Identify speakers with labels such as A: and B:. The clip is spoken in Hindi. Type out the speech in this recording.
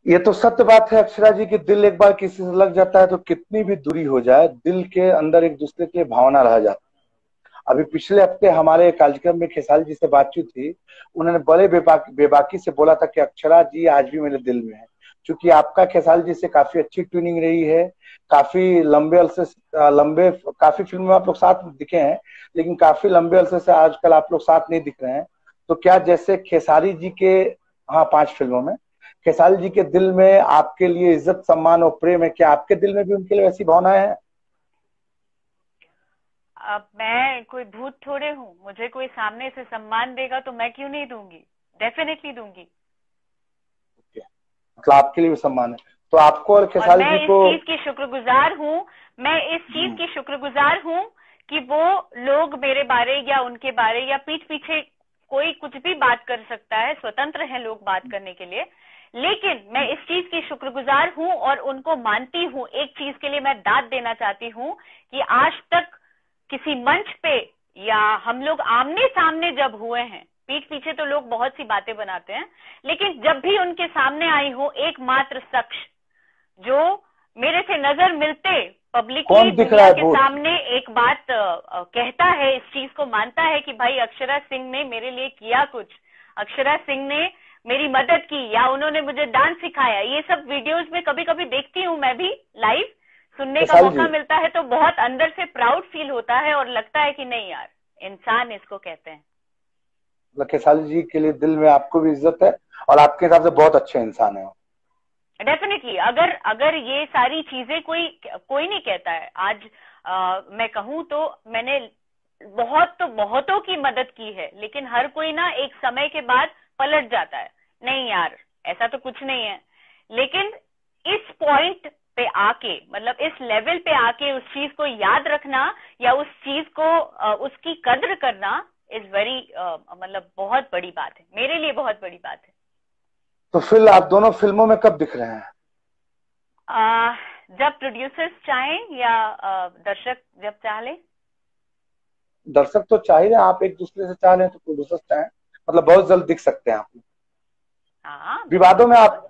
A: ये तो सत्य बात है अक्षरा जी, कि दिल एक बार किसी से लग जाता है तो कितनी भी दूरी हो जाए, दिल के अंदर एक दूसरे के लिए भावना रह जाती है। अभी पिछले हफ्ते हमारे कार्यक्रम में खेसारी जी से बातचीत थी। उन्होंने बड़े बेबाकी से बोला था कि अक्षरा जी आज भी मेरे दिल में है। क्योंकि आपका खेसारी जी से काफी अच्छी ट्यूनिंग रही है। काफी लंबे अरसे लंबे काफी फिल्मों में आप लोग साथ दिखे हैं, लेकिन काफी लंबे अरसे से आजकल आप लोग साथ नहीं दिख रहे हैं। तो क्या जैसे खेसारी जी के, हाँ 5 फिल्मों में, खेसारी जी के दिल में आपके लिए इज्जत सम्मान और प्रेम है, क्या आपके दिल में भी उनके लिए वैसी भावनाएं हैं?
B: अब मैं कोई भूत थोड़े हूँ, मुझे कोई सामने से सम्मान देगा तो मैं क्यों नहीं दूंगी। डेफिनेटली दूंगी।
A: मतलब आपके लिए भी सम्मान है, तो आपको और
B: और
A: खेसारी
B: मैं
A: जी
B: इस
A: को।
B: चीज की शुक्रगुजार हूँ, मैं इस चीज की शुक्रगुजार हूँ कि वो लोग मेरे बारे या उनके बारे या पीठ पीछे कोई कुछ भी बात कर सकता है, स्वतंत्र हैं लोग बात करने के लिए। लेकिन मैं इस चीज की शुक्रगुजार हूँ और उनको मानती हूँ। एक चीज के लिए मैं दाद देना चाहती हूँ कि आज तक किसी मंच पे या हम लोग आमने सामने जब हुए हैं, पीठ पीछे तो लोग बहुत सी बातें बनाते हैं, लेकिन जब भी उनके सामने आई हूँ एकमात्र शख्स जो मेरे से नजर मिलते पब्लिकली
A: कौन दिख रहा
B: दुनिया
A: है
B: के
A: भूत?
B: सामने एक बात कहता है, इस चीज को मानता है कि भाई अक्षरा सिंह ने मेरे लिए किया कुछ, अक्षरा सिंह ने मेरी मदद की या उन्होंने मुझे डांस सिखाया। ये सब वीडियोस में कभी कभी देखती हूँ मैं भी लाइव, सुनने का
A: खेसारी
B: मौका
A: जी,
B: मिलता है तो बहुत अंदर से प्राउड फील होता है और लगता है कि नहीं यार, इंसान इसको कहते हैं।
A: मतलब खेसारी जी के लिए दिल में आपको भी इज्जत है, और आपके हिसाब से बहुत अच्छे इंसान है वो।
B: डेफिनेटली, अगर अगर ये सारी चीजें कोई कोई नहीं कहता है आज, मैं कहूँ तो मैंने बहुत तो बहुतों की मदद की है, लेकिन हर कोई ना एक समय के बाद पलट जाता है, नहीं यार ऐसा तो कुछ नहीं है। लेकिन इस पॉइंट पे आके, मतलब इस लेवल पे आके उस चीज को याद रखना या उस चीज को उसकी कद्र करना इज वेरी, मतलब बहुत बड़ी बात है, मेरे लिए बहुत बड़ी बात है।
A: तो फिर आप दोनों फिल्मों में कब दिख रहे हैं?
B: आ, जब प्रोड्यूसर्स चाहें या दर्शक जब चाह ले।
A: दर्शक तो चाह ही रहे हैं, आप एक दूसरे से चाह रहे हैं तो प्रोड्यूसर चाहें, मतलब बहुत जल्द दिख सकते हैं आप।
B: हाँ
A: विवादों
B: बिल्कुल
A: में आप
B: बिल्कुल।